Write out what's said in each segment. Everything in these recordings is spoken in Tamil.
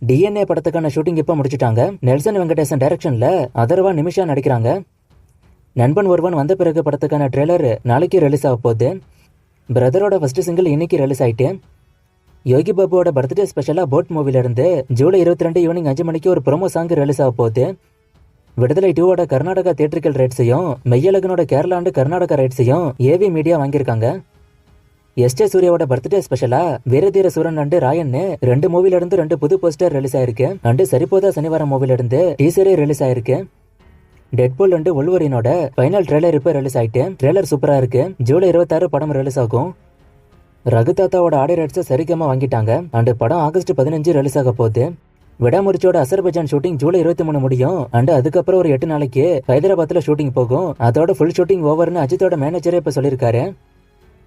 டிஎன்ஏ படத்துக்கான ஷூட்டிங் இப்ப முடிச்சிட்டாங்க. நெல்சன் வெங்கடேசன் டைரக்ஷன்ல அதர்வா நிமிஷா நடிக்கிறாங்க. நண்பன் ஒருவன் வந்த பிறகு படத்துக்கான ட்ரெய்லர் நாளைக்கு ரிலீஸ் ஆக போகுது. பிரதரோட ஃபர்ஸ்ட் சிங்கிள் இன்னைக்கு ரிலீஸ் ஆயிட்டு, யோகி பாபுவோட பர்த்டே ஸ்பெஷலா போட் மூவில இருந்து ஜூலை 22 ஈவினிங் 5 மணிக்கு ஒரு ப்ரோமோ சாங் ரிலீஸ் ஆக போகுது. விடுதலை 2வோட Karnataka theatrical ரைட்ஸையும் மெய்யழகனோட Kerala and Karnataka ரைட்ஸையும் AV media வாங்கியிருக்காங்க. எஸ்டே சூர்யாவோட பர்த்டே ஸ்பெஷலா வீரதீர சூரன் அண்டு ராயன்னு 2 மூவில இருந்து 2 புது போஸ்டர் ரிலீஸ் ஆயிருக்கு. அண்டு சரிபோதா சனிவாரம் மூவில இருந்து டீசரே ரிலீஸ் ஆயிருக்கு. டெட்பூல் அண்டு ஒல்வரினோட ஃபைனல் ட்ரெய்லர் இப்ப ரிலீஸ் ஆயிட்டு, ட்ரெய்லர் சூப்பரா இருக்கு. ஜூலை 26 படம் ரிலீஸ் ஆகும். ரகுதாத்தாவோட ஆடியோ ரைட்ஸை சரிகமா வாங்கிட்டாங்க. அண்டு படம் ஆகஸ்ட் 15 ரிலீஸ் ஆக போகுது. விடாமுறிச்சோட அசர்பைஜான் ஷூட்டிங் ஜூலை 23 முடியும். அண்ட் அதுக்கப்புறம் ஒரு 8 நாளைக்கு ஹைதராபாத்ல ஷூட்டிங் போகும். அதோட ஃபுல் ஷூட்டிங் ஓவர்னு அஜித்தோட மேனேஜரே இப்ப சொல்லியிருக்காரு.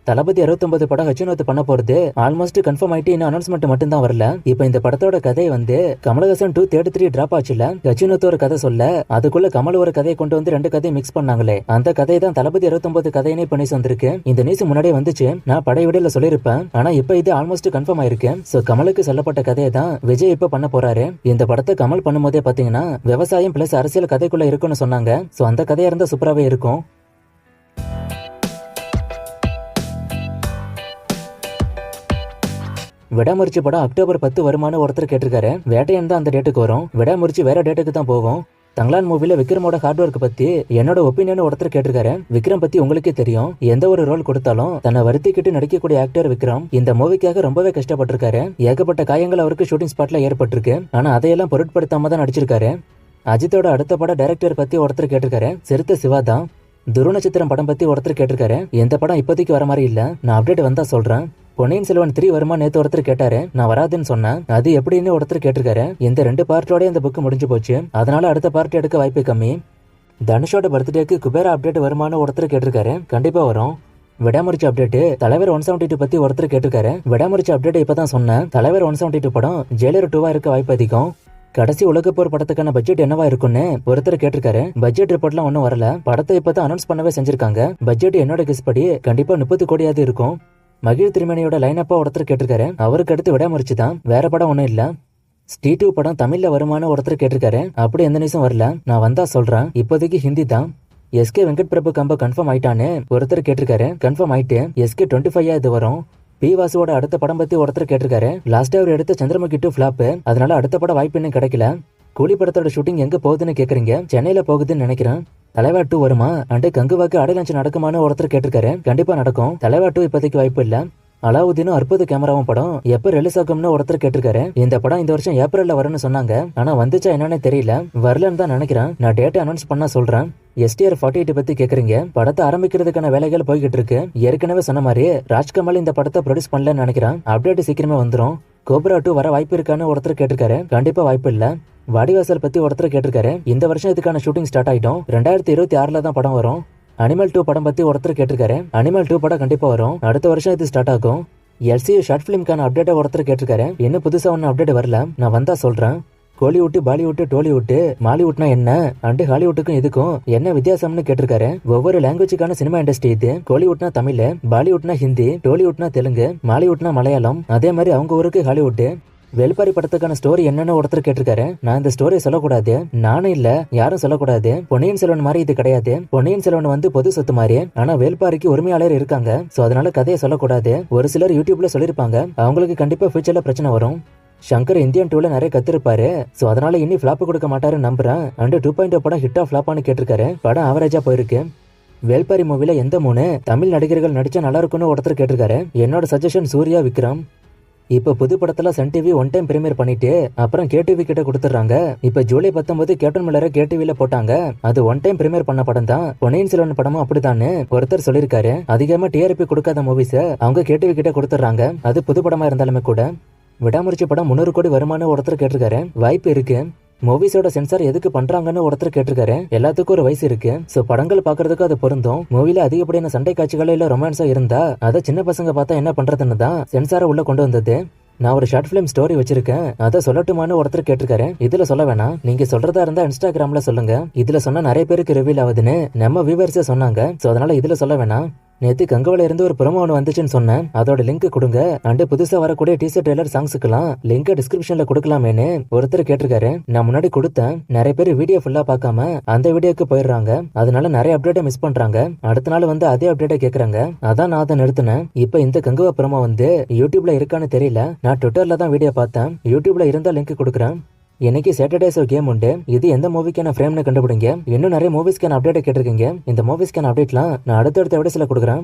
தளபதி 69 படம் ஹச்சுனோத்து பண்ண போறது ஆல்மோஸ்ட் கன்ஃபார்ம் ஆயிட்டு, இன்னும் அனௌன்ஸ்மெண்ட் மட்டும் தான் வரல. இப்ப இந்த படத்தோட கதை வந்து கமலஹாசன் 233 டிராப் ஆச்சுல, ஹச்சுனோத்து ஒரு கதை சொல்ல அதுக்குள்ள கமல் ஒரு கதையை கொண்டு வந்து 2 கதையை மிக்ஸ் பண்ணாங்களே, அந்த கதை தான் தளபதி 69 கதையினே பண்ணி வந்திருக்கு. இந்த நியூஸ் முன்னாடியே வந்துச்சு, நான் படை விடையில சொல்லியிருப்பேன். ஆனா இப்ப இது ஆல்மோஸ்ட் கன்ஃபார்ம் ஆயிருக்கு. சோ கமலுக்கு சொல்லப்பட்ட கதையை தான் விஜய் இப்ப பண்ண போறாரு. இந்த படத்தை கமல் பண்ணும்போதே பாத்தீங்கன்னா விவசாயம் பிளஸ் அரசியல் கதைக்குள்ள இருக்குன்னு சொன்னாங்க. சோ அந்த கதையா இருந்தா சூப்பராவே இருக்கும். விடாமுறிச்சி படம் அக்டோபர் 10 வருமானு ஒருத்தர் கேட்டிருக்காரு. வேட்டையன் தான் அந்த டேட்டுக்கு வரும். விடாமுறிச்சி வேற டேட்டுக்கு தான் போகும். தங்கலான் மூவில விக்ரமோட ஹார்ட் ஒர்க் பத்தி என்னோட ஒப்பீனியன் ஒருத்தர் கேட்டிருக்காரு. விக்ரம் பத்தி உங்களுக்கே தெரியும், எந்த ஒரு ரோல் கொடுத்தாலும் தன்னை வருத்திக்கிட்டு நடிக்கக்கூடிய ஆக்டர் விக்ரம். இந்த மூவிக்காக ரொம்பவே கஷ்டப்பட்டிருக்காரு. ஏகப்பட்ட காயங்கள் அவருக்கு ஷூட்டிங் ஸ்பாட்ல ஏற்பட்டிருக்கு. ஆனா அதையெல்லாம் பொருட்படுத்தாம தான் நடிச்சிருக்காரு. அஜித்தோட அடுத்த பட டைரக்டர் பத்தி ஒருத்தர் கேட்டிருக்காரு. சிறுத்தை சிவா தான். துருநட்சத்திரம் படம் பத்தி ஒருத்தர் கேட்டிருக்காரு. இந்த படம் இப்போதைக்கு வர மாதிரி இல்ல, நான் அப்டேட் வந்தா சொல்றேன். பொன்னியின் செல்வன் 3 வருமா நேத்து ஒருத்தர் கேட்டாரு. நான் வராதுன்னு சொன்னேன். அது எப்படின்னு ஒருத்தர் கேட்டிருக்காரு. இந்த 2 பார்ட்டோட இந்த புக் முடிஞ்சு போச்சு, அதனால அடுத்த பார்ட் எடுக்க வாய்ப்பு கம்மி. தனுஷோட பர்த்டேக்கு குபேரா அப்டேட் வருமானு ஒருத்தர் கேட்டிருக்காரு. கண்டிப்பா வரும். விடாமுறிச்சி அப்டேட் தலைவர் 172 பத்தி ஒருத்தர் கேட்டிருக்காரு. விடாமுறிச்சி அப்டேட் இப்பதான் சொன்னேன். தலைவர் 172 படம் ஜெயிலர் 2வா இருக்க வாய்ப்பு அதிகம். கடைசி உலகப்போர் படத்துக்கான பட்ஜெட் என்னவா இருக்குன்னு ஒருத்தர் கேட்டிருக்காரு. பட்ஜெட் ரிப்போர்ட்லாம் ஒன்னும் வரல. படத்தை இப்பதான் அனௌன்ஸ் பண்ணவே செஞ்சிருக்காங்க. பட்ஜெட் என்னோட கெஸ் படி கண்டிப்பா 30 கோடியாவது இருக்கும். மகிழ் திருமணியோட லைனப்பா ஒருத்தர் கேட்டிருக்காரு. அவருக்கு அடுத்து விடாமுறிச்சி தான், வேற படம் ஒன்னும் இல்ல. ஸ்டீ2 படம் தமிழ்ல வருமானு ஒருத்தர் கேட்டிருக்காரு. அப்படி எந்த நியூஸும் வரல, நான் வந்தா சொல்றேன். இப்போதைக்கு ஹிந்தி தான். எஸ்கே வெங்கட் பிரபு கம்ப கன்ஃபார்ம் ஆயிட்டான்னு ஒருத்தர் கேட்டிருக்காரு. கன்ஃபார்ம் ஆயிட்டு SK 25 இது வரும். பி வாசுவோட அடுத்த படம் பத்தி ஒருத்தர் கேட்டிருக்காரு. லாஸ்டா அவர் எடுத்த சந்திரமுகி 2 ஃபிளாப், அதனால அடுத்த படம் வாய்ப்பு இன்னும் கிடைக்கல. கூலி படத்தோட ஷூட்டிங் எங்க போகுதுன்னு கேக்குறீங்க. சென்னையில போகுதுன்னு நினைக்கிறேன். தலைவா 2 வருமா அண்டு கங்குவாக்கு அடைலஞ்சு நடக்குமான்னு ஒருத்தர் கேட்டிருக்காரு. கண்டிப்பா நடக்கும். தலைவா 2 இப்போதைக்கு வாய்ப்பு இல்ல. அலாவுதீனும் அற்புத கேமராவும் படம் எப்ப ரிலீஸ் ஆகும்னு ஒருத்தர் கேட்டிருக்காரு. இந்த படம் இந்த வருஷம் ஏப்ரல்ல வரும்னு சொன்னாங்க. ஆனா வந்துச்சா என்னன்னு தெரியல, வரலன்னு தான் நினைக்கிறேன். நான் டேட் அனௌன்ஸ் பண்ணா சொல்றேன். STR 48 பத்தி கேக்குறீங்க. படத்தை ஆரம்பிக்கிறதுக்கான வேலைகள் போய்கிட்டு இருக்கு. ஏற்கனவே சொன்ன மாதிரி ராஜ்கமல் இந்த படத்தை ப்ரொடியூஸ் பண்ணலன்னு நினைக்கிறேன். அப்டேட் சீக்கிரமே வந்துடும். கோப்ரா 2 வர வாய்ப்பு இருக்கான்னு ஒருத்தர் கேட்டிருக்காரு. கண்டிப்பா வாய்ப்பு இல்ல. வாடிவாசல் பத்தி ஒருத்தர் கேட்டிருக்காரு. இந்த வருஷம் இதுக்கான ஷூட்டிங் ஸ்டார்ட் ஆயிடும். 2026ல தான் படம் வரும். அனிமல் 2 படம் பத்தி ஒருத்தர் கேட்டிருக்காரு. அனிமல் 2 படம் கண்டிப்பா வரும். அடுத்த வருஷம் இது ஸ்டார்ட் ஆகும். LCU ஷார்ட் பிலிம்கான அப்டேட்டை ஒருத்தர் கேட்டிருக்காரு. இன்னும் புதுசா ஒன்னும் அப்டேட் வரல, நான் வந்தா சொல்றேன். கோலிவுட், பாலிவுட், டோலிவுட், மாலிவுட்னா என்ன அண்டு ஹாலிவுட்டுக்கும் இதுக்கும் என்ன வித்தியாசம்னு கேட்டிருக்காரு. ஒவ்வொரு லாங்குவேஜுக்கான சினிமா இண்டஸ்ட்ரி இது. கோலிவுட்னா தமிழ், பாலிவுட்னா ஹிந்தி, டோலிவுட்னா தெலுங்கு, மாலிவுட்னா மலையாளம். அதே மாதிரி அவங்க ஊருக்கு ஹாலிவுட். வேல்பாரி படத்துக்கான ஸ்டோரி என்னன்னு ஒருத்தர் கேட்டிருக்காரு. நான் இந்த ஸ்டோரியை சொல்லக்கூடாது, நானும் இல்ல யாரும் சொல்லக்கூடாது. பொன்னியின் செல்வன் மாதிரி இது கிடையாது. பொன்னியின் செல்வன் வந்து பொது சொத்து மாதிரி, ஆனா வேல்பாரிக்கு உரிமையாளர் இருக்காங்க. சோ அதனால கதையை சொல்லக்கூடாது. ஒரு சிலர் யூடியூப்ல சொல்லிருப்பாங்க, அவங்களுக்கு கண்டிப்பா ஃபியூச்சர்ல பிரச்சனை வரும். சங்கர் இந்தியன் 2ல நிறைய கத்திருப்பாரு. சோ அதனால இனி ஃபிளாப் கொடுக்க மாட்டாரு நம்புறேன். அண்டு 2.0 படம் ஹிட்டா ஃபிளாப்பான்னு கேட்டிருக்காரு. படம் ஆவரேஜா போயிருக்கு. வேல்பாரி மூவில எந்த 3 தமிழ் நடிகர்கள் நடிச்சா நல்லா இருக்கும்னு ஒருத்தர் கேட்டிருக்காரு. என்னோட சஜஷன் சூர்யா, விக்ரம். இப்ப புது படத்துல சன் டிவி 1 டைம் பிரீமியர் பண்ணிட்டு அப்புறம் KTV கிட்ட கொடுத்துறாங்க. இப்ப ஜூலை 19 கேப்டன் மில்லரை KTVல போட்டாங்க. அது 1 டைம் பிரீமியர் பண்ண படம் தான். பொன்னியின் செல்வன் படமும் அப்படித்தானு ஒருத்தர் சொல்லிருக்காரு. அதிகமா TRP கொடுக்காத மூவிஸ் அவங்க KTV கிட்ட கொடுத்துறாங்க, அது புது படமா இருந்தாலுமே கூட. விடாமுறிச்சி படம் 300 கோடி வருமானு ஒருத்தர் கேட்டிருக்காரு. வாய்ப்பு இருக்கு. மூவிஸோட சென்சார் எதுக்கு பண்றாங்கன்னு ஒருத்தர் கேட்டிருக்காரு. எல்லாத்துக்கும் ஒரு வயசு இருக்கு. சோ படங்கள் பாக்குறதுக்கு அது பொருந்தும். மூவில அதிகப்படியான சண்டை காட்சிகள் இல்ல ரொமான்ஸா இருந்தா அதை சின்ன பசங்க பார்த்தா என்ன பண்றதுன்னு தான் சென்சாரை உள்ள கொண்டு வந்தது. நான் ஒரு ஷார்ட் பிலிம் ஸ்டோரி வச்சிருக்கேன், அதை சொல்லட்டுமான்னு ஒருத்தர் கேட்டிருக்காரு. இதுல சொல்ல வேணாம், நீங்க சொல்றதா இருந்தா இன்ஸ்டாகிராம்ல சொல்லுங்க. இதுல சொன்னா நிறைய பேருக்கு ரிவீல் ஆகுதுன்னு நம்ம வியூவர்ஸே சொன்னாங்க. சோ அதனால இதுல சொல்ல வேணாம். நேத்து கங்கவல இருந்து ஒரு ப்ரோமோ ஒன்று வந்துச்சுன்னு சொன்னேன், அதோட லிங்க் கொடுங்க அண்ட் புதுசா வரக்கூடிய டீசர் ட்ரெய்லர் சாங்ஸுக்கெல்லாம் லிங்க் டிஸ்கிரிப்ஷன்ல கொடுக்கலாமேன்னு ஒருத்தர் கேட்டிருக்காரு. நான் முன்னாடி கொடுத்தேன், நிறைய பேர் வீடியோ ஃபுல்லா பார்க்காம அந்த வீடியோக்கு போயிடுறாங்க, அதனால நிறைய அப்டேட்டை மிஸ் பண்றாங்க. அடுத்த நாள் வந்து அதே அப்டேட்டை கேக்குறாங்க, அதான் நான் அதை நிறுத்தினேன். இப்ப இந்த கங்குவா ப்ரோமோ வந்து யூடியூப்ல இருக்கான்னு தெரியல, நான் ட்விட்டர்ல தான் வீடியோ பார்த்தேன். யூடியூப்ல இருந்தா லிங்க் கொடுக்குறேன். இன்னைக்கு சாட்டர்டே ஷோ கேம் உண்டு. இது எந்த மூவிக்கான ஃப்ரேம்னு கண்டுபிடிங்க. இன்னும் நிறைய மூவிஸ்க்கான அப்டேட் கேட்டிருக்கீங்க. இந்த மூவிஸ்க்கான அப்டேட்லாம் நான் அடுத்தடுத்த விடசில கொடுக்குறேன்.